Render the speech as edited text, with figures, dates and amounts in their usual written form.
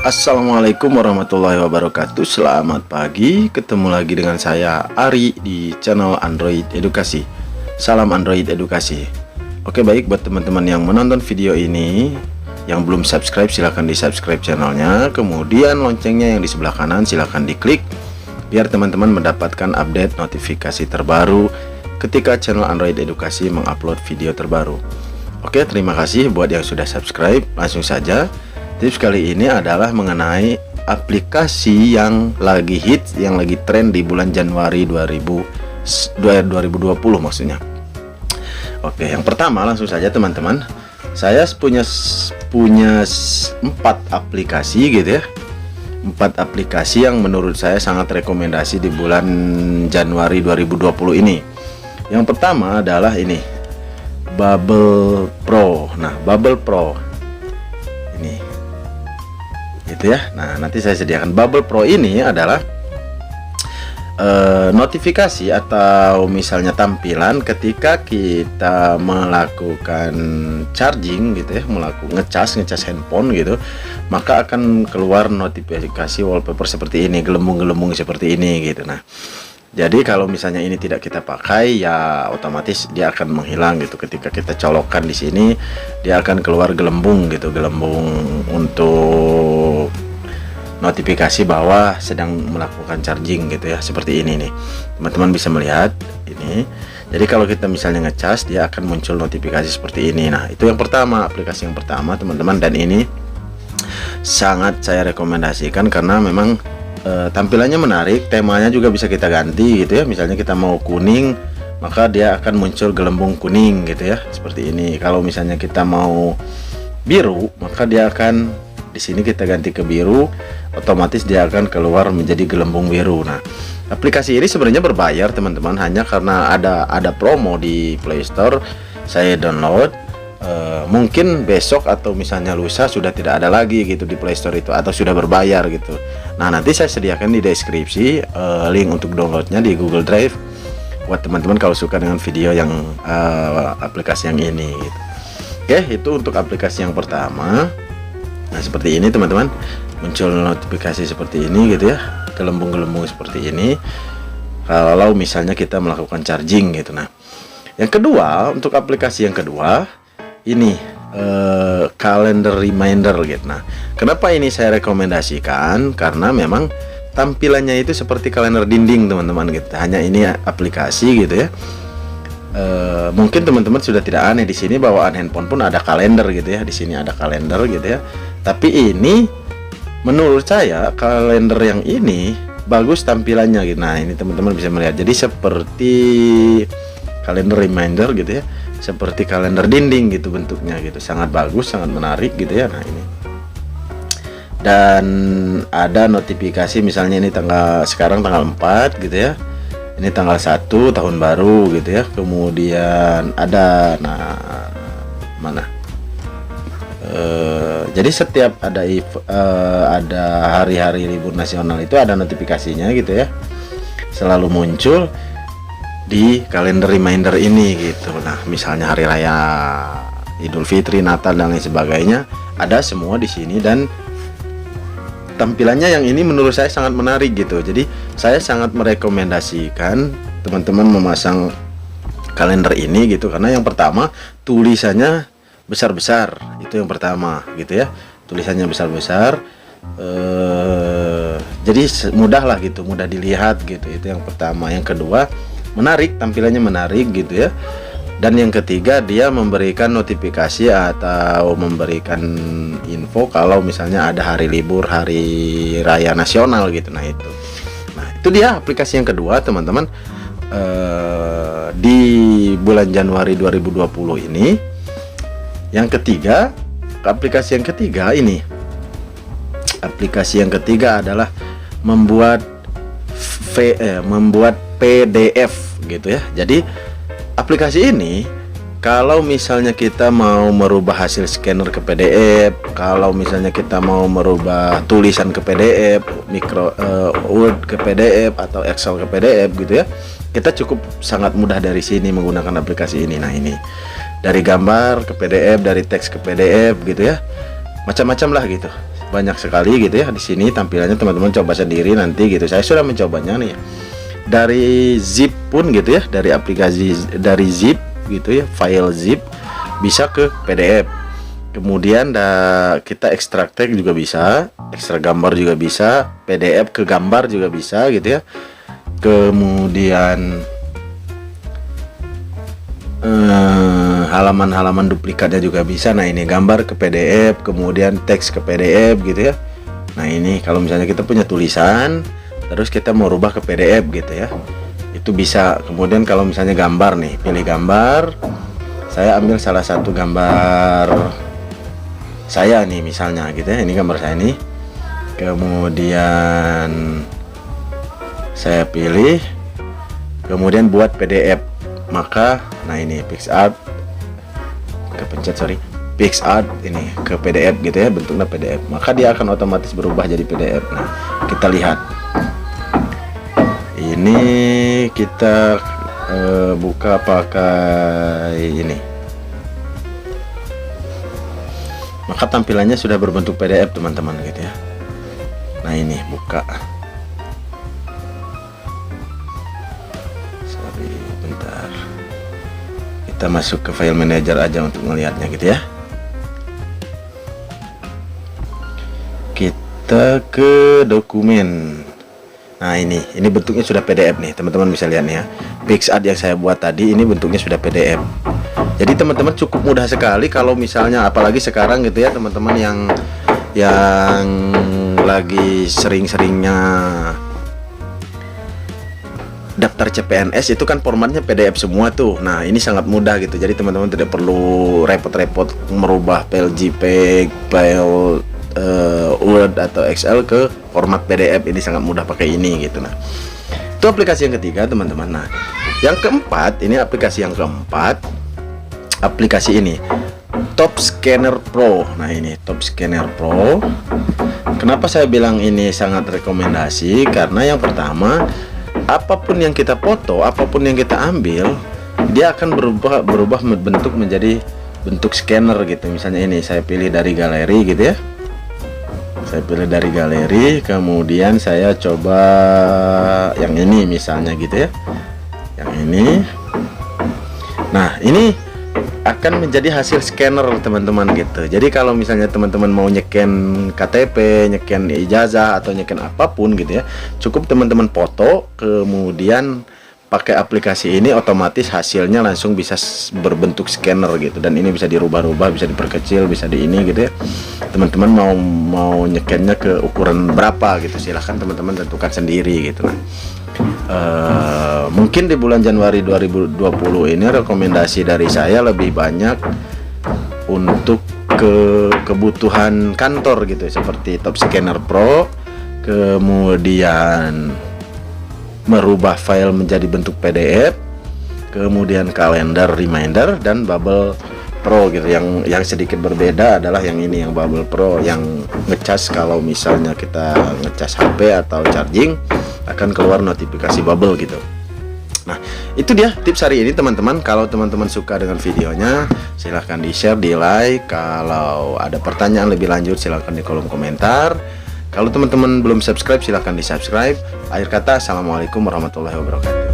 Assalamualaikum warahmatullahi wabarakatuh. Selamat pagi, ketemu lagi dengan saya Ari di channel Android Edukasi. Salam Android Edukasi. Oke, baik, buat teman-teman yang menonton video ini, yang belum subscribe silahkan di subscribe channelnya. Kemudian loncengnya yang di sebelah kanan silahkan diklik, biar teman-teman mendapatkan update notifikasi terbaru ketika channel Android Edukasi mengupload video terbaru. Oke, terima kasih buat yang sudah subscribe. Langsung saja, tips kali ini adalah mengenai aplikasi yang lagi hits, yang lagi tren di bulan Januari 2020 maksudnya. Oke, yang pertama langsung saja teman-teman, saya punya 4 aplikasi gitu ya. 4 aplikasi yang menurut saya sangat rekomendasi di bulan Januari 2020 ini. Yang pertama adalah ini, Bubble Pro. Nah, Bubble Pro ini gitu ya. Nah, nanti saya sediakan. Bubble Pro ini adalah notifikasi atau misalnya tampilan ketika kita melakukan charging gitu ya, ngecas handphone gitu, maka akan keluar notifikasi wallpaper seperti ini, gelembung-gelembung seperti ini gitu. Nah, jadi kalau misalnya ini tidak kita pakai, ya otomatis dia akan menghilang gitu. Ketika kita colokkan di sini, dia akan keluar gelembung gitu, gelembung untuk notifikasi bahwa sedang melakukan charging gitu ya. Seperti ini nih, teman-teman bisa melihat ini. Jadi kalau kita misalnya ngecas, dia akan muncul notifikasi seperti ini. Nah, itu yang pertama, aplikasi yang pertama teman-teman, dan ini sangat saya rekomendasikan karena memang tampilannya menarik, temanya juga bisa kita ganti gitu ya. Misalnya kita mau kuning, maka dia akan muncul gelembung kuning gitu ya, seperti ini. Kalau misalnya kita mau biru, maka dia akan, di sini kita ganti ke biru, otomatis dia akan keluar menjadi gelembung biru. Nah, aplikasi ini sebenarnya berbayar teman-teman, hanya karena ada promo di Play Store saya download. Mungkin besok atau misalnya lusa sudah tidak ada lagi gitu di Play Store itu, atau sudah berbayar gitu. Nah, nanti saya sediakan di deskripsi link untuk downloadnya di Google Drive buat teman-teman kalau suka dengan video yang aplikasi yang ini gitu. Oke, itu untuk aplikasi yang pertama. Nah, seperti ini teman-teman, muncul notifikasi seperti ini gitu ya, gelembung-gelembung seperti ini kalau misalnya kita melakukan charging gitu. Nah, yang kedua, untuk aplikasi yang kedua ini calendar reminder gitu. Nah, kenapa ini saya rekomendasikan? Karena memang tampilannya itu seperti kalender dinding teman-teman gitu. Hanya ini aplikasi gitu ya. Mungkin teman-teman sudah tidak aneh, di sini bawaan handphone pun ada kalender gitu ya. Di sini ada kalender gitu ya. Tapi ini menurut saya kalender yang ini bagus tampilannya gitu. Nah, ini teman-teman bisa melihat. Jadi seperti kalender reminder gitu ya, seperti kalender dinding gitu bentuknya gitu. Sangat bagus, sangat menarik gitu ya. Nah, ini. Dan ada notifikasi misalnya ini sekarang tanggal 4 gitu ya. Ini tanggal 1 tahun baru gitu ya. Kemudian ada mana? Jadi setiap ada hari-hari libur nasional itu ada notifikasinya gitu ya. Selalu muncul di kalender reminder ini gitu. Nah, misalnya hari raya Idul Fitri, Natal dan lain sebagainya, ada semua di sini. Dan tampilannya yang ini menurut saya sangat menarik gitu. Jadi saya sangat merekomendasikan teman-teman memasang kalender ini gitu, karena yang pertama tulisannya besar-besar, itu yang pertama gitu ya. Tulisannya besar-besar, jadi mudah lah gitu, mudah dilihat gitu. Itu yang pertama. Yang kedua, menarik, tampilannya menarik gitu ya. Dan yang ketiga, dia memberikan notifikasi atau memberikan info kalau misalnya ada hari libur, hari raya nasional gitu. Nah, itu dia aplikasi yang kedua teman-teman, di bulan Januari 2020 ini. Yang ketiga, aplikasi yang ketiga ini, aplikasi yang ketiga adalah membuat PDF gitu ya. Jadi aplikasi ini kalau misalnya kita mau merubah hasil scanner ke PDF, kalau misalnya kita mau merubah tulisan ke PDF, Word ke PDF atau Excel ke PDF gitu ya, kita cukup sangat mudah dari sini menggunakan aplikasi ini. Nah, ini dari gambar ke PDF, dari teks ke PDF gitu ya, macam-macam lah gitu. banyak sekali gitu ya. Di sini tampilannya teman-teman coba sendiri nanti gitu. Saya sudah mencobanya nih. Dari zip pun gitu ya, dari aplikasi dari zip gitu ya, file zip bisa ke PDF. Kemudian kita ekstrak teks juga bisa, ekstrak gambar juga bisa, PDF ke gambar juga bisa gitu ya. Kemudian halaman-halaman duplikatnya juga bisa. Nah ini gambar ke PDF, kemudian teks ke PDF gitu ya. Nah ini kalau misalnya kita punya tulisan terus kita mau rubah ke PDF gitu ya, itu bisa. Kemudian kalau misalnya gambar nih, pilih gambar, saya ambil salah satu gambar saya nih misalnya gitu ya, ini gambar saya nih. Kemudian saya pilih, kemudian buat PDF. Maka nah ini PicsArt, kepencet PicsArt ini ke PDF gitu ya, bentuknya PDF, maka dia akan otomatis berubah jadi PDF. Nah kita lihat ini, kita buka pakai ini, maka tampilannya sudah berbentuk PDF teman-teman gitu ya. Nah ini buka, bentar, kita masuk ke file manager aja untuk melihatnya gitu ya. Kita ke dokumen. Nah ini bentuknya sudah PDF nih teman-teman, bisa lihat nih ya. PicsArt yang saya buat tadi ini bentuknya sudah PDF. Jadi teman-teman cukup mudah sekali kalau misalnya, apalagi sekarang gitu ya teman-teman yang lagi sering-seringnya daftar CPNS, itu kan formatnya PDF semua tuh. Nah ini sangat mudah gitu, jadi teman-teman tidak perlu repot-repot merubah file JPEG, file Word atau Excel ke format PDF. Ini sangat mudah pakai ini gitu. Nah itu aplikasi yang ketiga teman-teman. Nah yang keempat, ini aplikasi yang keempat, aplikasi ini Top Scanner Pro. Nah ini Top Scanner Pro, kenapa saya bilang ini sangat rekomendasi? Karena yang pertama, apapun yang kita foto, apapun yang kita ambil, dia akan berubah bentuk menjadi bentuk scanner gitu. Misalnya ini saya pilih dari galeri gitu ya, saya pilih dari galeri, kemudian saya coba yang ini misalnya gitu ya, yang ini. Nah ini akan menjadi hasil scanner teman-teman gitu. Jadi kalau misalnya teman-teman mau nyeken KTP, nyeken ijazah atau nyeken apapun gitu ya, cukup teman-teman foto, kemudian pakai aplikasi ini, otomatis hasilnya langsung bisa berbentuk scanner gitu. Dan ini bisa dirubah-rubah, bisa diperkecil, bisa di ini gitu ya. Teman-teman mau nyekennya ke ukuran berapa gitu, silahkan teman-teman tentukan sendiri gitu. Mungkin di bulan Januari 2020 ini rekomendasi dari saya lebih banyak untuk kebutuhan kantor gitu, seperti Top Scanner Pro, kemudian merubah file menjadi bentuk PDF, kemudian kalender reminder, dan Bubble Pro gitu. Yang sedikit berbeda adalah yang ini, yang Bubble Pro, yang ngecas, kalau misalnya kita ngecas HP atau charging akan keluar notifikasi bubble gitu. Nah itu dia tips hari ini teman-teman. Kalau teman-teman suka dengan videonya, silahkan di share, di like. Kalau ada pertanyaan lebih lanjut silahkan di kolom komentar. Kalau teman-teman belum subscribe, silahkan di subscribe. Akhir kata, assalamualaikum warahmatullahi wabarakatuh.